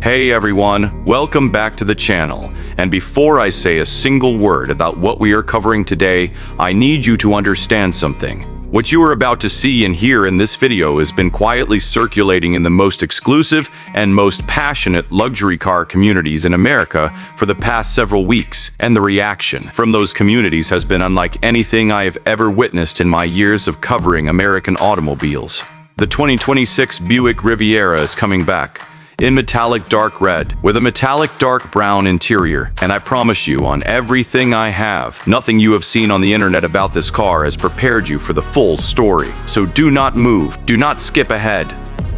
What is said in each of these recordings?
Hey everyone, welcome back to the channel. And before I say a single word about what we are covering today, I need you to understand something. What you are about to see and hear in this video has been quietly circulating in the most exclusive and most passionate luxury car communities in America for the past several weeks, and the reaction from those communities has been unlike anything I have ever witnessed in my years of covering American automobiles. The 2026 Buick Riviera is coming back in metallic dark red with a metallic dark brown interior, and I promise you, on everything I have, nothing you have seen on the internet about this car has prepared you for the full story. So do not move, do not skip ahead,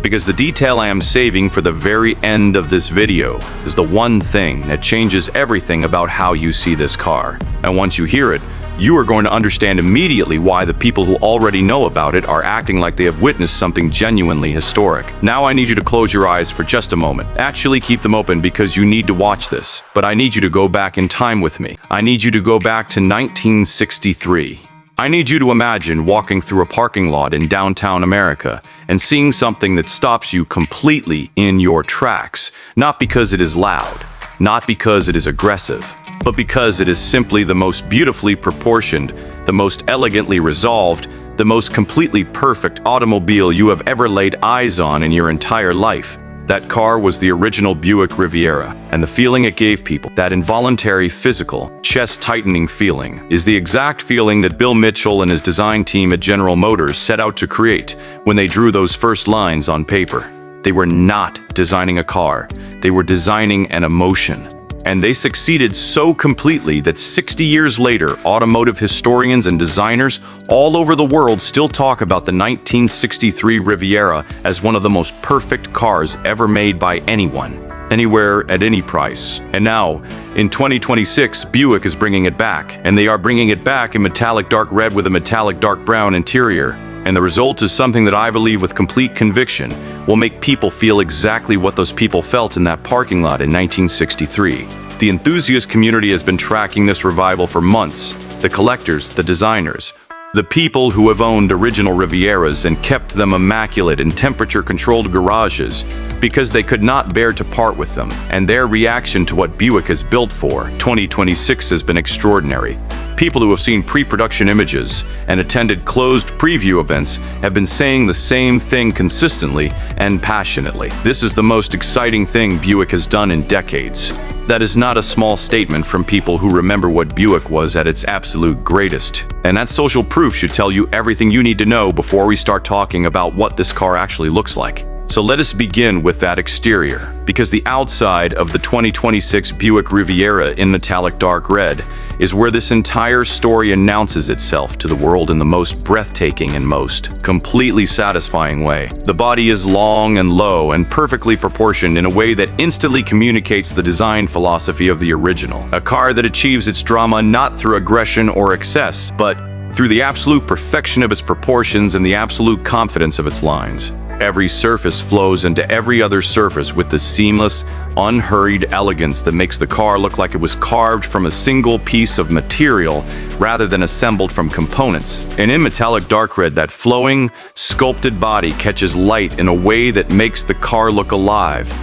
because the detail I am saving for the very end of this video is the one thing that changes everything about how you see this car. And once you hear it, you are going to understand immediately why the people who already know about it are acting like they have witnessed something genuinely historic. Now I need you to close your eyes for just a moment. Actually, keep them open because you need to watch this. But I need you to go back in time with me. I need you to go back to 1963. I need you to imagine walking through a parking lot in downtown America and seeing something that stops you completely in your tracks. Not because it is loud, not because it is aggressive, but because it is simply the most beautifully proportioned, the most elegantly resolved, the most completely perfect automobile you have ever laid eyes on in your entire life. That car was the original Buick Riviera, and the feeling it gave people, that involuntary physical, chest-tightening feeling, is the exact feeling that Bill Mitchell and his design team at General Motors set out to create when they drew those first lines on paper. They were not designing a car, they were designing an emotion. And they succeeded so completely that 60 years later, automotive historians and designers all over the world still talk about the 1963 Riviera as one of the most perfect cars ever made by anyone, anywhere, at any price. And now, in 2026, Buick is bringing it back, and they are bringing it back in metallic dark red with a metallic dark brown interior. And the result is something that I believe with complete conviction will make people feel exactly what those people felt in that parking lot in 1963. The enthusiast community has been tracking this revival for months. The collectors, the designers, the people who have owned original Rivieras and kept them immaculate in temperature-controlled garages because they could not bear to part with them. And their reaction to what Buick is built for, 2026, has been extraordinary. People who have seen pre-production images and attended closed preview events have been saying the same thing consistently and passionately. This is the most exciting thing Buick has done in decades. That is not a small statement from people who remember what Buick was at its absolute greatest. And that social proof should tell you everything you need to know before we start talking about what this car actually looks like. So let us begin with that exterior, because the outside of the 2026 Buick Riviera in metallic dark red is where this entire story announces itself to the world in the most breathtaking and most completely satisfying way. The body is long and low and perfectly proportioned in a way that instantly communicates the design philosophy of the original. A car that achieves its drama not through aggression or excess, but through the absolute perfection of its proportions and the absolute confidence of its lines. Every surface flows into every other surface with the seamless, unhurried elegance that makes the car look like it was carved from a single piece of material rather than assembled from components. And in metallic dark red, that flowing, sculpted body catches light in a way that makes the car look alive,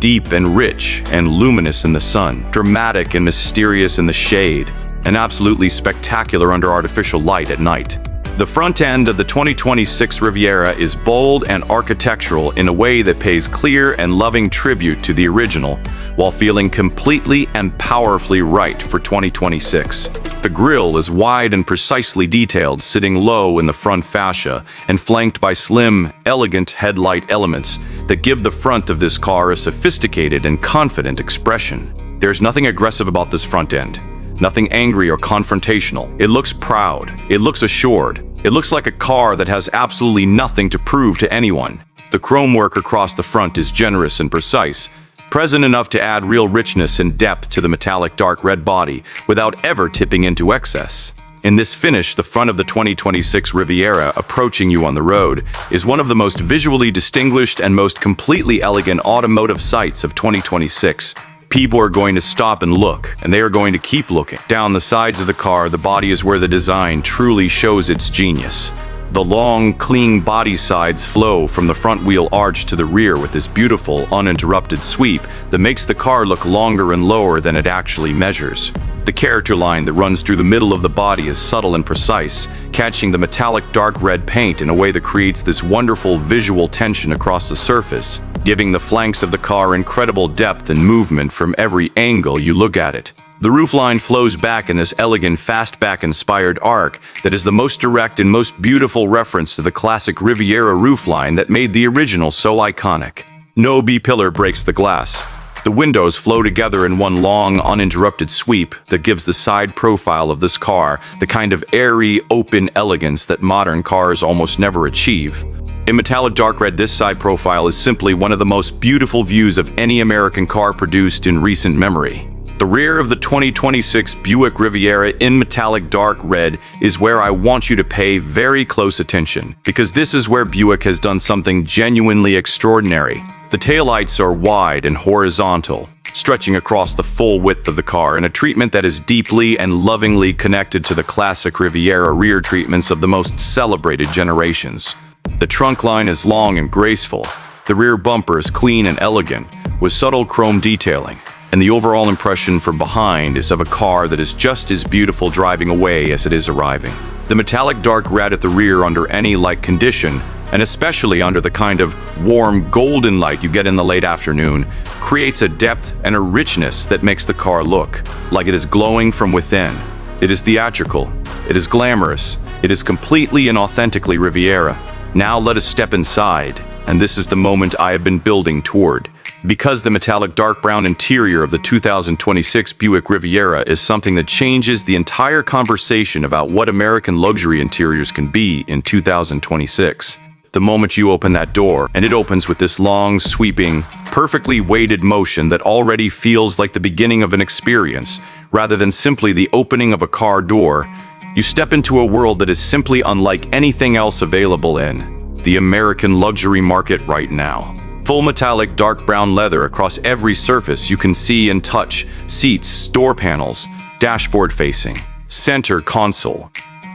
deep and rich and luminous in the sun, dramatic and mysterious in the shade, and absolutely spectacular under artificial light at night. The front end of the 2026 Riviera is bold and architectural in a way that pays clear and loving tribute to the original, while feeling completely and powerfully right for 2026. The grille is wide and precisely detailed, sitting low in the front fascia and flanked by slim, elegant headlight elements that give the front of this car a sophisticated and confident expression. There's nothing aggressive about this front end. Nothing angry or confrontational. It looks proud. It looks assured. It looks like a car that has absolutely nothing to prove to anyone. The chrome work across the front is generous and precise, present enough to add real richness and depth to the metallic dark red body without ever tipping into excess. In this finish, the front of the 2026 Riviera approaching you on the road is one of the most visually distinguished and most completely elegant automotive sights of 2026. People are going to stop and look, and they are going to keep looking. Down the sides of the car, the body is where the design truly shows its genius. The long, clean body sides flow from the front wheel arch to the rear with this beautiful, uninterrupted sweep that makes the car look longer and lower than it actually measures. The character line that runs through the middle of the body is subtle and precise, catching the metallic dark red paint in a way that creates this wonderful visual tension across the surface, giving the flanks of the car incredible depth and movement from every angle you look at it. The roofline flows back in this elegant fastback-inspired arc that is the most direct and most beautiful reference to the classic Riviera roofline that made the original so iconic. No B-pillar breaks the glass. The windows flow together in one long, uninterrupted sweep that gives the side profile of this car the kind of airy, open elegance that modern cars almost never achieve. In metallic dark red, this side profile is simply one of the most beautiful views of any American car produced in recent memory. The rear of the 2026 Buick Riviera in metallic dark red is where I want you to pay very close attention, because this is where Buick has done something genuinely extraordinary. The taillights are wide and horizontal, stretching across the full width of the car in a treatment that is deeply and lovingly connected to the classic Riviera rear treatments of the most celebrated generations. The trunk line is long and graceful, the rear bumper is clean and elegant, with subtle chrome detailing, and the overall impression from behind is of a car that is just as beautiful driving away as it is arriving. The metallic dark red at the rear under any light condition, and especially under the kind of warm golden light you get in the late afternoon, creates a depth and a richness that makes the car look like it is glowing from within. It is theatrical, it is glamorous, it is completely and authentically Riviera. Now let us step inside, and this is the moment I have been building toward. Because the metallic dark brown interior of the 2026 Buick Riviera is something that changes the entire conversation about what American luxury interiors can be in 2026. The moment you open that door, and it opens with this long, sweeping, perfectly weighted motion that already feels like the beginning of an experience, rather than simply the opening of a car door, you step into a world that is simply unlike anything else available in the American luxury market right now. Full metallic dark brown leather across every surface you can see and touch, seats, door panels, dashboard facing, center console.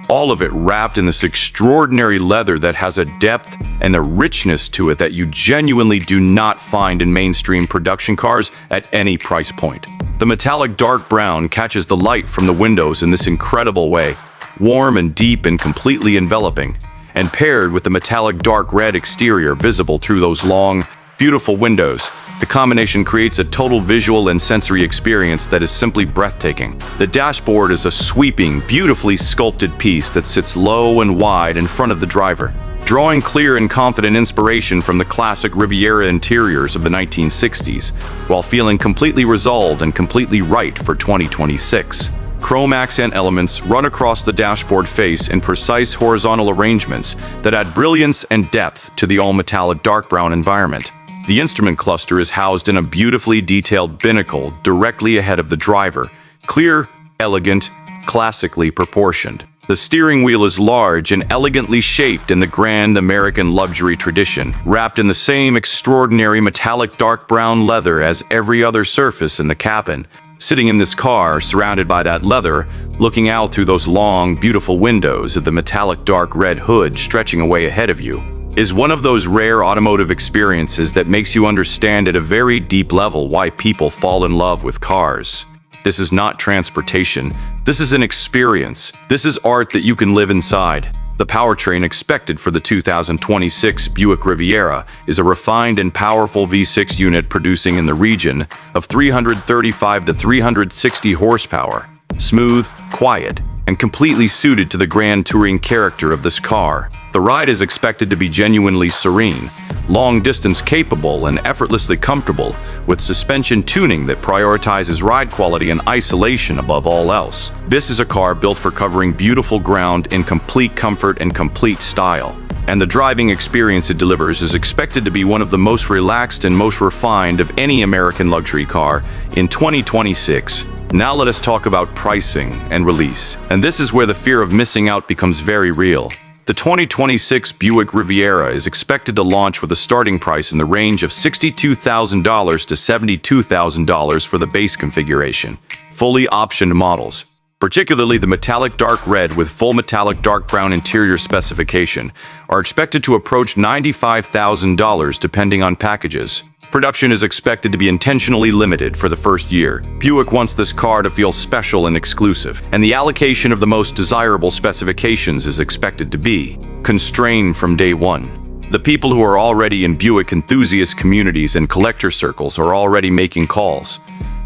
All of it wrapped in this extraordinary leather that has a depth and a richness to it that you genuinely do not find in mainstream production cars at any price point. The metallic dark brown catches the light from the windows in this incredible way, warm and deep and completely enveloping, and paired with the metallic dark red exterior visible through those long, beautiful windows, the combination creates a total visual and sensory experience that is simply breathtaking. The dashboard is a sweeping, beautifully sculpted piece that sits low and wide in front of the driver, drawing clear and confident inspiration from the classic Riviera interiors of the 1960s, while feeling completely resolved and completely right for 2026. Chrome accent elements run across the dashboard face in precise horizontal arrangements that add brilliance and depth to the all-metallic dark brown environment. The instrument cluster is housed in a beautifully detailed binnacle directly ahead of the driver, clear, elegant, classically proportioned. The steering wheel is large and elegantly shaped in the grand American luxury tradition, wrapped in the same extraordinary metallic dark brown leather as every other surface in the cabin. Sitting in this car, surrounded by that leather, looking out through those long, beautiful windows of the metallic dark red hood stretching away ahead of you, is one of those rare automotive experiences that makes you understand at a very deep level why people fall in love with cars. This is not transportation. This is an experience. This is art that you can live inside. The powertrain expected for the 2026 Buick Riviera is a refined and powerful V6 unit producing in the region of 335 to 360 horsepower. Smooth, quiet, and completely suited to the grand touring character of this car. The ride is expected to be genuinely serene, long-distance capable, and effortlessly comfortable, with suspension tuning that prioritizes ride quality and isolation above all else. This is a car built for covering beautiful ground in complete comfort and complete style, and the driving experience it delivers is expected to be one of the most relaxed and most refined of any American luxury car in 2026. Now let us talk about pricing and release, and this is where the fear of missing out becomes very real. The 2026 Buick Riviera is expected to launch with a starting price in the range of $62,000 to $72,000 for the base configuration. Fully optioned models, particularly the metallic dark red with full metallic dark brown interior specification, are expected to approach $95,000 depending on packages. Production is expected to be intentionally limited for the first year. Buick wants this car to feel special and exclusive, and the allocation of the most desirable specifications is expected to be constrained from day one. The people who are already in Buick enthusiast communities and collector circles are already making calls.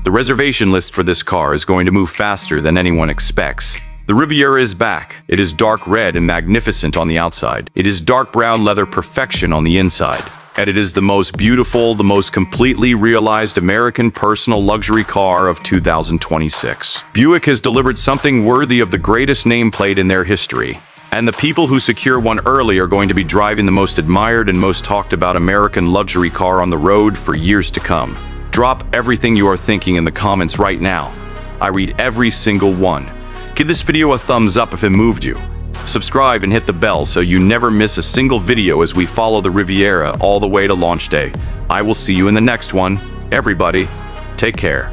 The reservation list for this car is going to move faster than anyone expects. The Riviera is back. It is dark red and magnificent on the outside. It is dark brown leather perfection on the inside. And it is the most beautiful, the most completely realized American personal luxury car of 2026. Buick has delivered something worthy of the greatest nameplate in their history. And the people who secure one early are going to be driving the most admired and most talked about American luxury car on the road for years to come. Drop everything you are thinking in the comments right now. I read every single one. Give this video a thumbs up if it moved you. Subscribe and hit the bell so you never miss a single video as we follow the Riviera all the way to launch day. I will see you in the next one. Everybody, take care.